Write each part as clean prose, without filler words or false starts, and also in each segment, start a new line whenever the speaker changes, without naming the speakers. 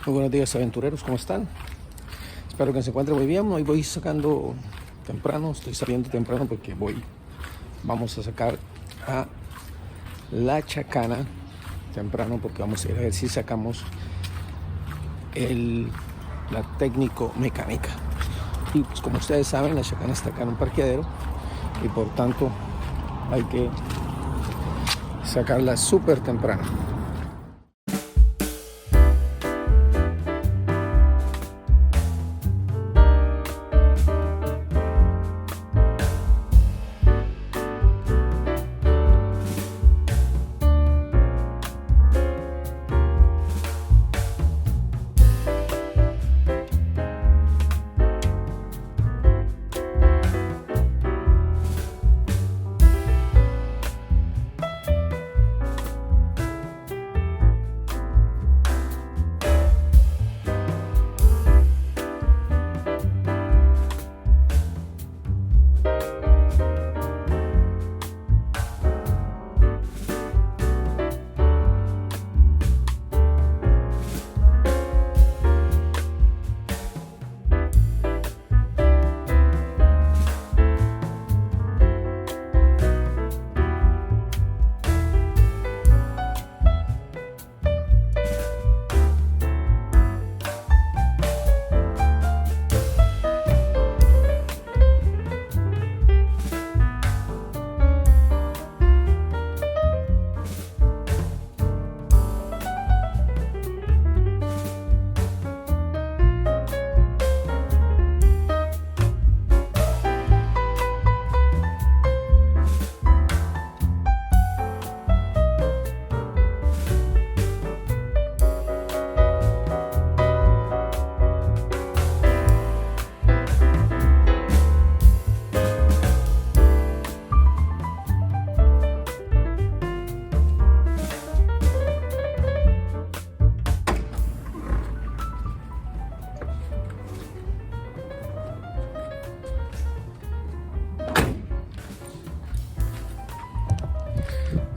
Muy buenos días, aventureros, ¿cómo están? Espero que se encuentren muy bien. Hoy voy sacando temprano, estoy saliendo temprano porque vamos a sacar a la Chacana temprano porque vamos a ir a ver si sacamos la técnico mecánica. Y pues, como ustedes saben, la Chacana está acá en un parqueadero y por tanto hay que sacarla súper temprano.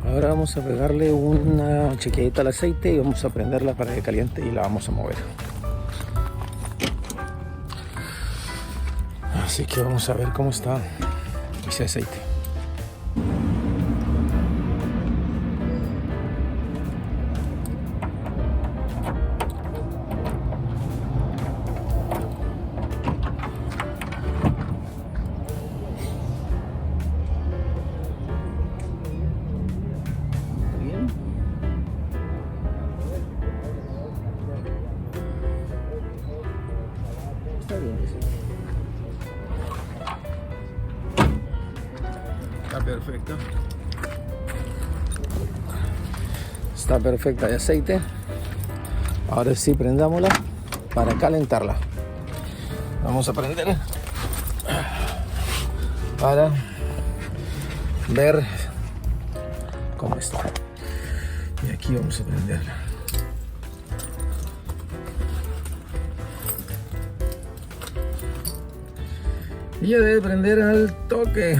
Ahora vamos a pegarle una chequeadita al aceite y vamos a prenderla para que caliente y la vamos a mover. Así que vamos a ver cómo está ese aceite. Está perfecta. Está perfecta de aceite. Ahora sí prendámosla para calentarla. Vamos a prender para ver cómo está. Y aquí vamos a prenderla. Y ya debe prender al toque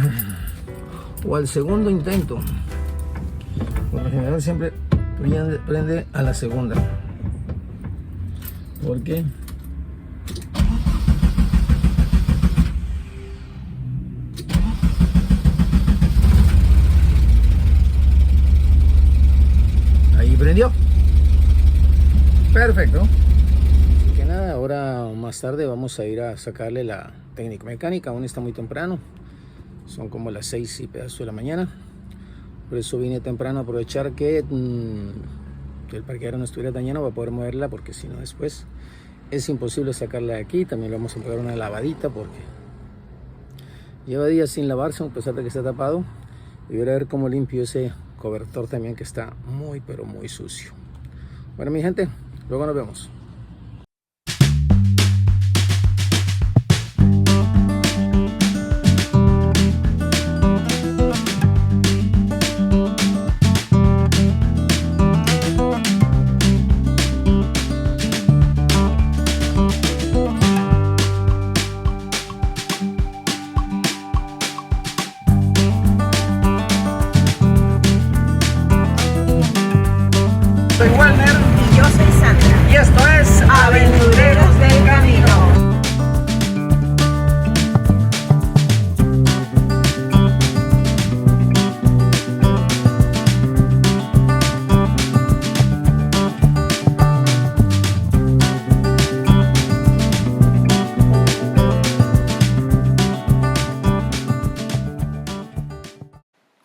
o al segundo intento. Por lo general siempre prende a la segunda. ¿Por qué? Ahí prendió. Perfecto. Así que nada, ahora más tarde vamos a ir a sacarle la técnica mecánica. Aún está muy temprano. Son como las 6 y pedazo de la mañana. Por eso vine temprano a aprovechar que el parqueadero no estuviera tan lleno para poder moverla, porque si no después es imposible sacarla de aquí. También le vamos a pegar una lavadita porque lleva días sin lavarse, a pesar de que está tapado. Y voy a ver cómo limpio ese cobertor también, que está muy pero muy sucio. Bueno, mi gente, luego nos vemos.
Soy Walter.
Y yo soy Sandra.
Y esto es Aventureros del Camino.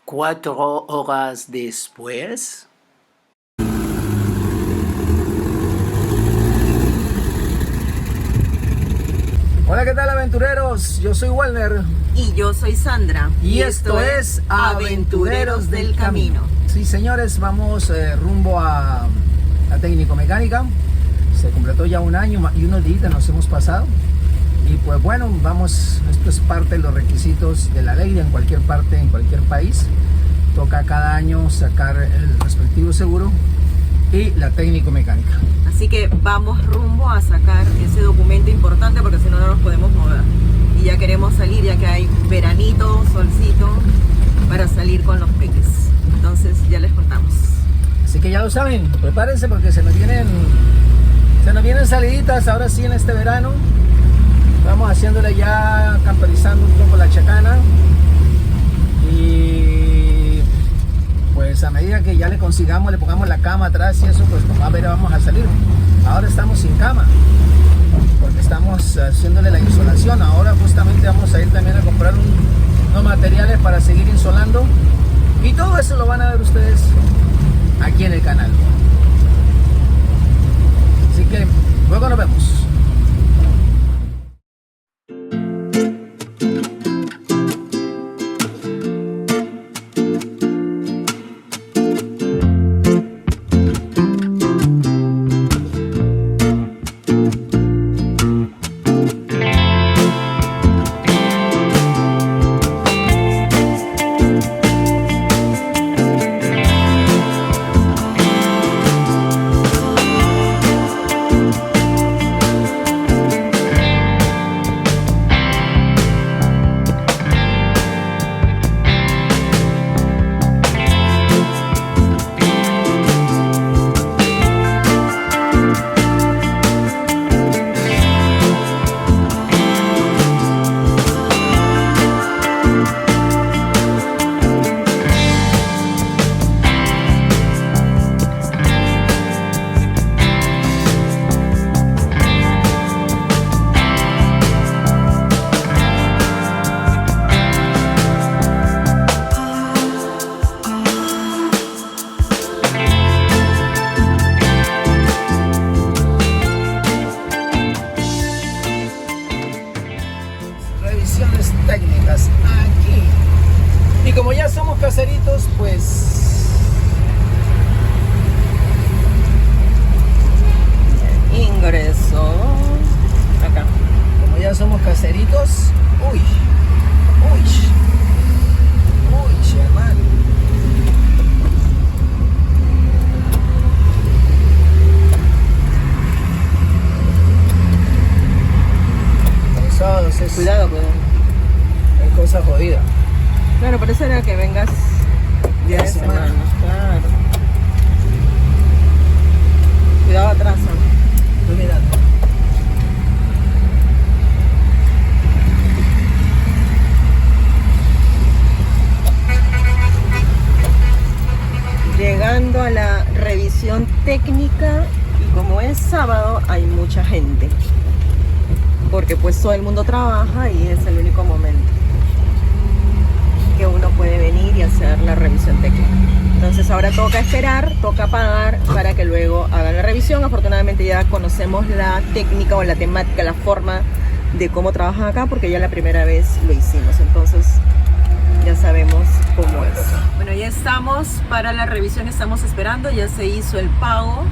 Cuatro horas después. Hola, ¿qué tal, aventureros? Yo soy Walner.
Y yo soy Sandra.
Y esto es Aventureros del Camino. Sí, señores, vamos rumbo a técnico mecánica. Se completó ya un año y unos días nos hemos pasado. Y pues bueno, vamos, esto es parte de los requisitos de la ley en cualquier parte, en cualquier país. Toca cada año sacar el respectivo seguro y la técnico mecánica.
Así que vamos rumbo a sacar ese documento importante porque si no, no nos podemos mover. Y ya queremos salir, ya que hay veranito, solcito, para salir con los peques. Entonces ya les contamos.
Así que ya lo saben, prepárense porque se nos vienen saliditas ahora sí en este verano. Vamos haciéndole ya, camperizando un poco la chacana. Y pues a medida que ya le consigamos, le pongamos la cama atrás y eso, pues como a ver, vamos a salir. Ahora estamos sin cama porque estamos haciéndole la insolación. Ahora justamente vamos a ir también a comprar unos materiales para seguir insolando. Y todo eso lo van a ver ustedes aquí en el canal. Así que luego nos vemos. Técnicas aquí. Y como ya somos caseritos, pues
Ingreso acá.
como ya somos caseritos, uy, hermano.
Cuidado,
Es cosa jodida.
Claro, pero eso era que vengas día de semana. Claro. Cuidado atrás.
Estoy mirando.
Llegando a la revisión técnica y como es sábado hay mucha gente. Porque pues todo el mundo trabaja y es el único momento que uno puede venir y hacer la revisión técnica. Entonces ahora toca esperar, toca pagar para que luego hagan la revisión. Afortunadamente ya conocemos la técnica o la temática, la forma de cómo trabajan acá porque ya la primera vez lo hicimos. Entonces ya sabemos cómo es. Bueno, ya estamos para la revisión, estamos esperando, ya se hizo el pago.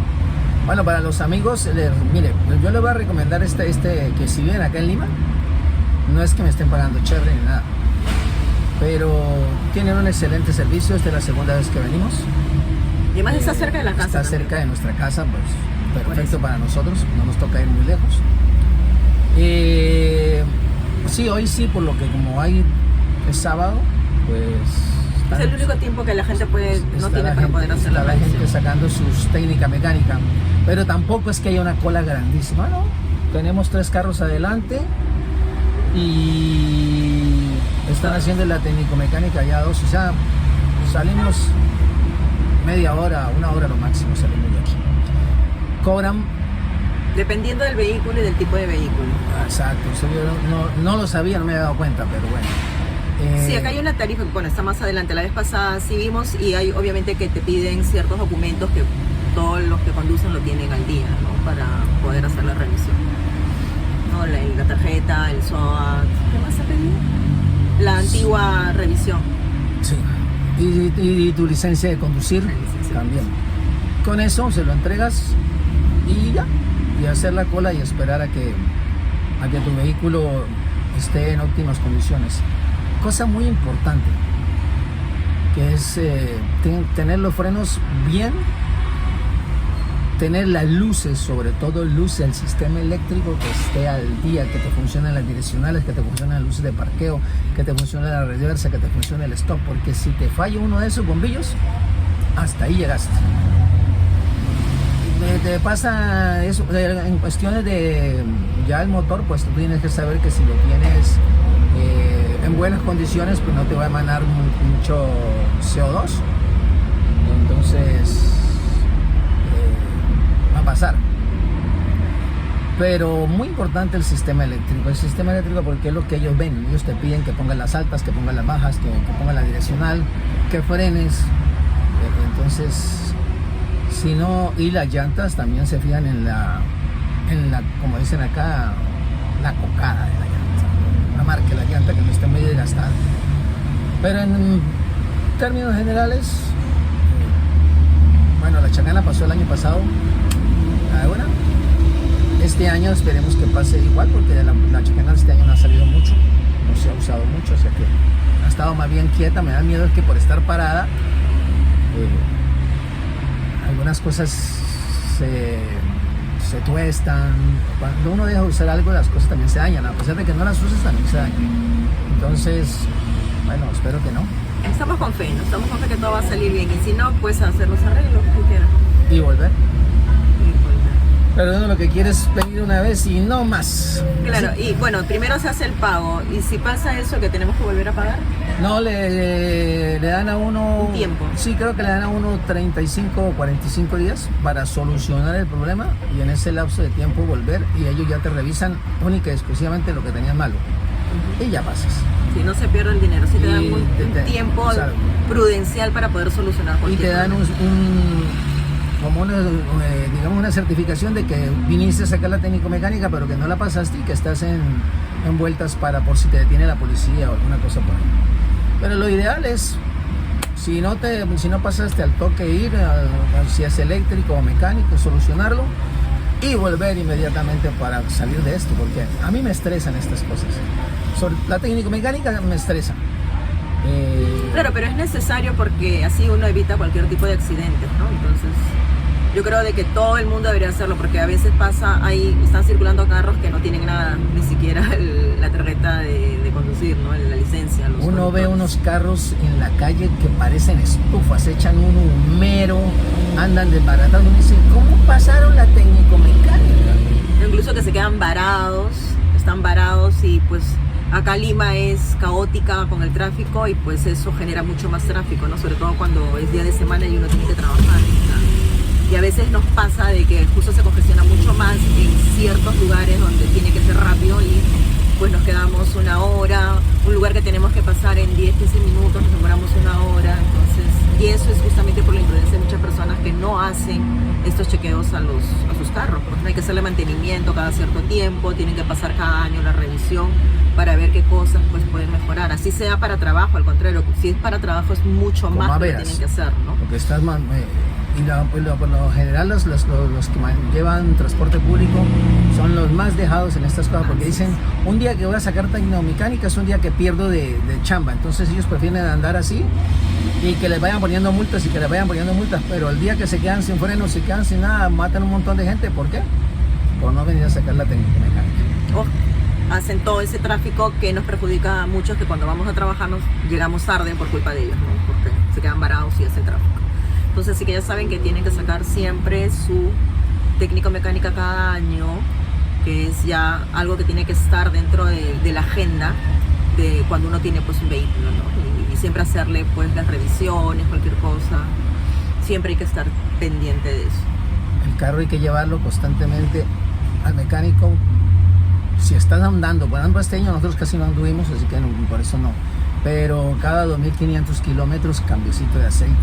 Bueno, para los amigos, mire, yo les voy a recomendar que si vienen acá en Lima, no es que me estén pagando chévere ni nada, pero tienen un excelente servicio. Esta es la segunda vez que venimos.
Y además está cerca de la casa.
Está
también.
cerca de nuestra casa, pues perfecto para nosotros, no nos toca ir muy lejos. Sí, hoy sí, por lo que como es sábado, pues
Es el único tiempo que la gente no tiene para poder hacer la
revisión. Está la gente
revisión.
sacando sus técnica mecánica, pero tampoco es que haya una cola grandísima, ¿no? Tenemos 3 carros adelante y están haciendo la técnico-mecánica ya 2, o sea, salimos media hora, 1 hora lo máximo salimos de aquí. Cobran...
Dependiendo del vehículo y del tipo de vehículo.
Exacto, eso yo no lo sabía, no me había dado cuenta, pero bueno.
Sí, acá hay una tarifa, bueno, está más adelante. La vez pasada sí vimos y hay obviamente que te piden ciertos documentos que todos los que conducen lo tienen al día, ¿no? Para poder hacer la revisión. ¿No? La tarjeta, el SOAT, ¿qué más ha pedido? La antigua revisión.
Sí, y tu licencia de conducir también. Con eso se lo entregas y ya, y hacer la cola y esperar a que tu vehículo esté en óptimas condiciones. Cosa muy importante, que es tener los frenos bien, tener las luces, sobre todo luces del sistema eléctrico que esté al día, que te funcionen las direccionales, que te funcionen las luces de parqueo, que te funcione la reversa, que te funcione el stop, porque si te falla uno de esos bombillos, hasta ahí llegaste. Te pasa eso en cuestiones de ya el motor, pues tú tienes que saber que si lo tienes en buenas condiciones, pues no te va a emanar mucho CO2, entonces va a pasar. Pero muy importante el sistema eléctrico, porque es lo que ellos ven. Ellos te piden que pongas las altas, que pongas las bajas, que pongas la direccional, que frenes. Entonces, si no, y las llantas también se fijan en la, como dicen acá, la cocada de la llanta, la marca de la llanta, que no esté muy desgastada. Pero en términos generales, bueno, la Chacana pasó el año pasado, ahora este año esperemos que pase igual, porque la Chacana este año no ha salido mucho, no se ha usado mucho, o sea que ha estado más bien quieta. Me da miedo que por estar parada algunas cosas se tuestan. Cuando uno deja de usar algo, las cosas también se dañan, a pesar de que no las uses, también se dañan. Entonces, bueno, espero que no.
Estamos con fe que todo va a salir bien, y si no, pues hacer los arreglos que quieras.
Y volver. Pero uno lo que quiere es venir una vez y no más.
Claro, y bueno, primero se hace el pago, y si pasa eso, que tenemos que volver a pagar.
No, le dan a uno...
Un tiempo.
Sí, creo que le dan a uno 35 o 45 días para solucionar el problema, y en ese lapso de tiempo volver, y ellos ya te revisan única y exclusivamente lo que tenías malo. Y ya pasas.
Si no se pierde el dinero, si te dan un tiempo prudencial para poder solucionar cualquier
problema. Y te dan como digamos una certificación de que viniste a sacar la técnico-mecánica, pero que no la pasaste y que estás en vueltas por si te detiene la policía o alguna cosa por ahí. Pero lo ideal es, si no pasaste al toque, ir si es eléctrico o mecánico, solucionarlo y volver inmediatamente para salir de esto, porque a mí me estresan estas cosas. La técnico-mecánica me estresa.
Claro, pero es necesario porque así uno evita cualquier tipo de accidentes, ¿no? Entonces, yo creo de que todo el mundo debería hacerlo, porque a veces ahí están circulando carros que no tienen nada, ni siquiera la tarjeta de conducir, ¿no? La licencia.
Uno ve unos carros en la calle que parecen estufas, echan un humero, andan desbaratados, uno dice, ¿cómo pasaron la técnico-mecánica?
Incluso que se quedan están varados, y pues acá Lima es caótica con el tráfico, y pues eso genera mucho más tráfico, ¿no? Sobre todo cuando es día de semana y uno tiene que trabajar, ¿no? Y a veces nos pasa de que justo se congestiona mucho más en ciertos lugares donde tiene que ser rápido, y pues nos quedamos 1 hora, un lugar que tenemos que pasar en 10, 15 minutos, nos demoramos 1 hora. Entonces, y eso es justamente por la imprudencia de muchas personas que no hacen estos chequeos a sus carros. Pues hay que hacerle mantenimiento cada cierto tiempo, tienen que pasar cada año la revisión para ver qué cosas pues pueden mejorar. Así sea para trabajo, al contrario, si es para trabajo es mucho más lo que tienen que hacer, ¿no?
Porque estás por lo general los que llevan transporte público son los más dejados en estas cosas, porque dicen, un día que voy a sacar técnico-mecánica es un día que pierdo de chamba. Entonces ellos prefieren andar así y que les vayan poniendo multas, pero el día que se quedan sin frenos, se quedan sin nada, matan un montón de gente. ¿Por qué? Por no venir a sacar la técnica mecánica.
hacen todo ese tráfico que nos perjudica a muchos, que cuando vamos a trabajar llegamos tarde por culpa de ellos, ¿no? Porque se quedan varados y hacen tráfico. Entonces sí que ya saben que tienen que sacar siempre su técnico-mecánica cada año, que es ya algo que tiene que estar dentro de la agenda de cuando uno tiene pues un vehículo, ¿no? Y siempre hacerle pues las revisiones, cualquier cosa, siempre hay que estar pendiente de eso.
El carro hay que llevarlo constantemente al mecánico. Si estás andando, por ejemplo este año nosotros casi no anduvimos, así que no, por eso no, pero cada 2.500 kilómetros cambiecito de aceite,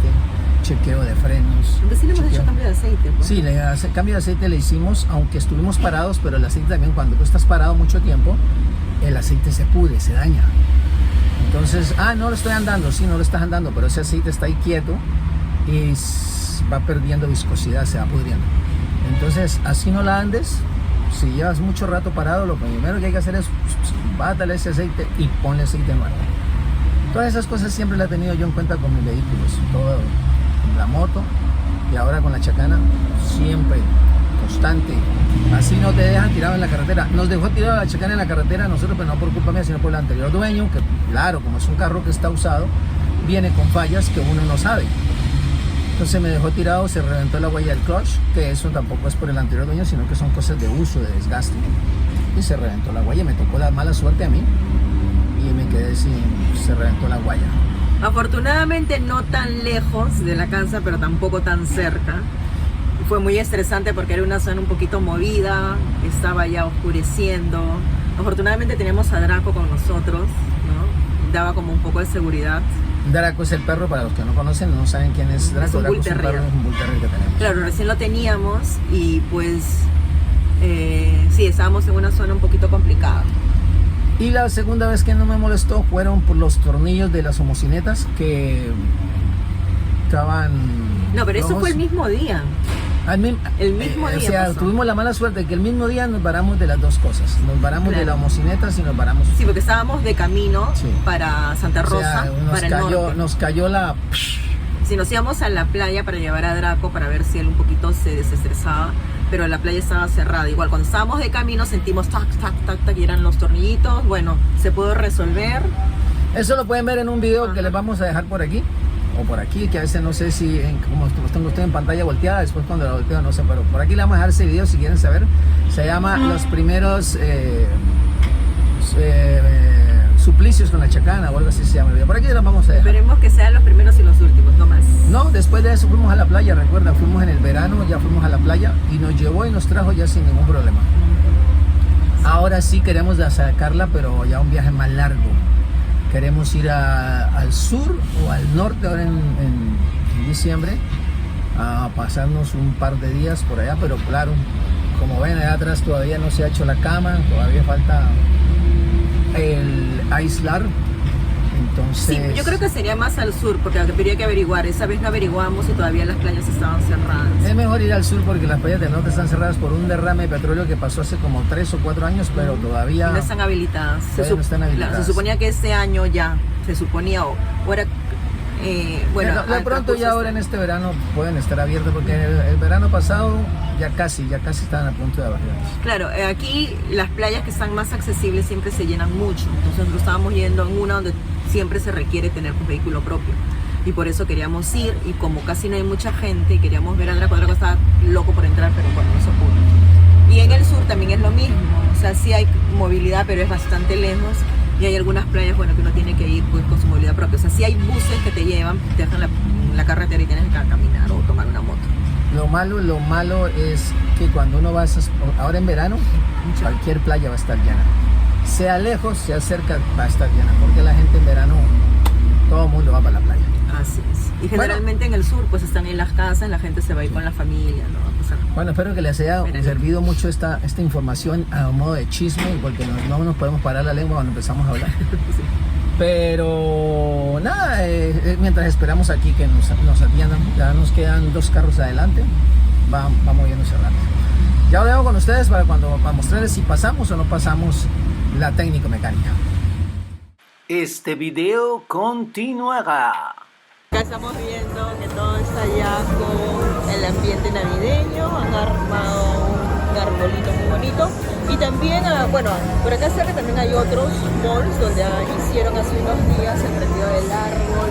chequeo de frenos.
Aunque sí le hemos hecho cambio de aceite, pues.
Sí, cambio de aceite le hicimos, aunque estuvimos parados, pero el aceite también, cuando tú estás parado mucho tiempo, el aceite se pudre, se daña. Entonces, no lo estoy andando, sí, no lo estás andando, pero ese aceite está ahí quieto y va perdiendo viscosidad, se va pudriendo. Entonces, así no la andes. Si llevas mucho rato parado, lo primero que hay que hacer es bátale ese aceite y ponle aceite nuevo. Todas esas cosas siempre las he tenido yo en cuenta con mis vehículos, todo, con la moto y ahora con la Chacana, siempre, constante. Así no te dejan tirado en la carretera. Nos dejó tirado la Chacana en la carretera, nosotros, pero no por culpa mía, sino por el anterior dueño, que claro, como es un carro que está usado, viene con fallas que uno no sabe. Entonces me dejó tirado, se reventó la huella del clutch, que eso tampoco es por el anterior dueño, sino que son cosas de uso, de desgaste. Y se reventó la huella, me tocó la mala suerte a mí y me quedé sin, se reventó la huella.
Afortunadamente no tan lejos de la casa, pero tampoco tan cerca. Fue muy estresante porque era una zona un poquito movida, estaba ya oscureciendo. Afortunadamente teníamos a Draco con nosotros, ¿no? Daba como un poco de seguridad.
Draco es el perro, para los que no conocen, no saben quién es Draco.
Es un
Draco
Bull Terrier.
Es un Bull Terrier que tenemos.
Claro, recién lo teníamos y pues sí, estábamos en una zona un poquito complicada.
Y la segunda vez que no me molestó fueron por los tornillos de las homocinetas que estaban...
No, pero eso
rojos.
fue el mismo día. El mismo día
o sea,
pasó.
tuvimos la mala suerte de que el mismo día nos varamos de las dos cosas. Nos varamos
Claro.
de la homocinetas y nos varamos...
Sí, porque estábamos de camino
Sí.
para Santa Rosa, para el norte.
nos cayó la...
Si nos íbamos a la playa para llevar a Draco para ver si él un poquito se desestresaba, pero la playa estaba cerrada. Igual cuando estábamos de camino sentimos tac, tac, tac, tac, y eran los tornillitos. Bueno, se pudo resolver.
Eso lo pueden ver en un video que les vamos a dejar por aquí o por aquí, que a veces no sé si, como estoy en pantalla volteada, después cuando la volteo no sé, pero por aquí le vamos a dejar ese video si quieren saber. Se llama Los primeros suplicios con la Chacana o algo así se llama el video. Por aquí lo vamos a dejar.
Esperemos que sean los primeros y los últimos, no más.
No, después de eso fuimos a la playa, recuerda, fuimos en el verano, ya fuimos a la playa y nos llevó y nos trajo ya sin ningún problema. Ahora sí queremos sacarla, pero ya un viaje más largo. Queremos ir al sur o al norte ahora en diciembre, a pasarnos un par de días por allá, pero claro, como ven allá atrás todavía no se ha hecho la cama, todavía falta el aislar. Entonces,
Sí, yo creo que sería más al sur, porque habría que averiguar. Esa vez no averiguamos y todavía las playas estaban cerradas.
es mejor ir al sur porque las playas del norte están cerradas por un derrame de petróleo que pasó hace como 3 o 4 años, pero todavía
No están habilitadas.
Todavía no están habilitadas.
Se suponía que este año ya, se suponía, o era... bueno,
de pronto ya ahora en este verano pueden estar abiertos porque el verano pasado ya casi estaban a punto de abrirlas.
Claro, aquí las playas que están más accesibles siempre se llenan mucho. Entonces nosotros estábamos yendo en una donde siempre se requiere tener un vehículo propio. Y por eso queríamos ir, y como casi no hay mucha gente, queríamos ver a Draco. Draco estaba loco por entrar, pero bueno, no se pudo. Y en el sur también es lo mismo. O sea, sí hay movilidad, pero es bastante lejos. Y hay algunas playas, bueno, que uno tiene que ir pues con su movilidad propia. O sea, sí hay buses que te llevan, te dejan la carretera y tienes que caminar o tomar una moto.
Lo malo es que cuando uno va ahora en verano, cualquier playa va a estar llena. Sea lejos, sea cerca, va a estar llena. Porque la gente en verano, todo el mundo va para la playa.
Así es. Y generalmente en el sur, pues están en las casas, la gente se va a ir con la familia, ¿no? O sea,
Bueno, espero que les haya servido mucho esta información a modo de chisme, porque no nos podemos parar la lengua cuando empezamos a hablar.
sí.
Pero nada, mientras esperamos aquí que nos atiendan, ya nos quedan 2 carros adelante, va moviéndose rápido. Ya lo con ustedes para mostrarles si pasamos o no pasamos la técnico-mecánica. Este video continuará.
Acá estamos viendo que todo está ya con el ambiente navideño. Han armado un arbolito muy bonito. Y también, bueno, por acá cerca también hay otros malls donde hicieron hace unos días el prendido del árbol.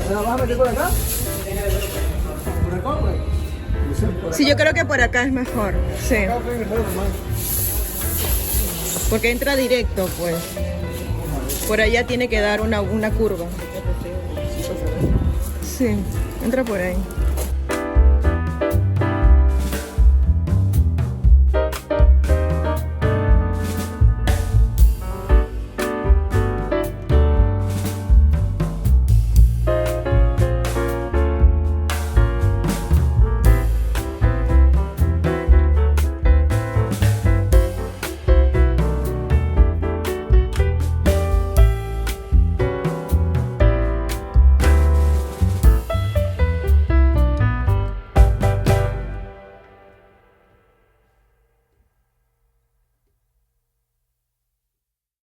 ¿La vas a meter por acá? ¿Por acá o por ahí?
Sí, yo creo que por acá es mejor. Sí. Porque entra directo, pues. Por allá tiene que dar una curva. Sí, entra por ahí.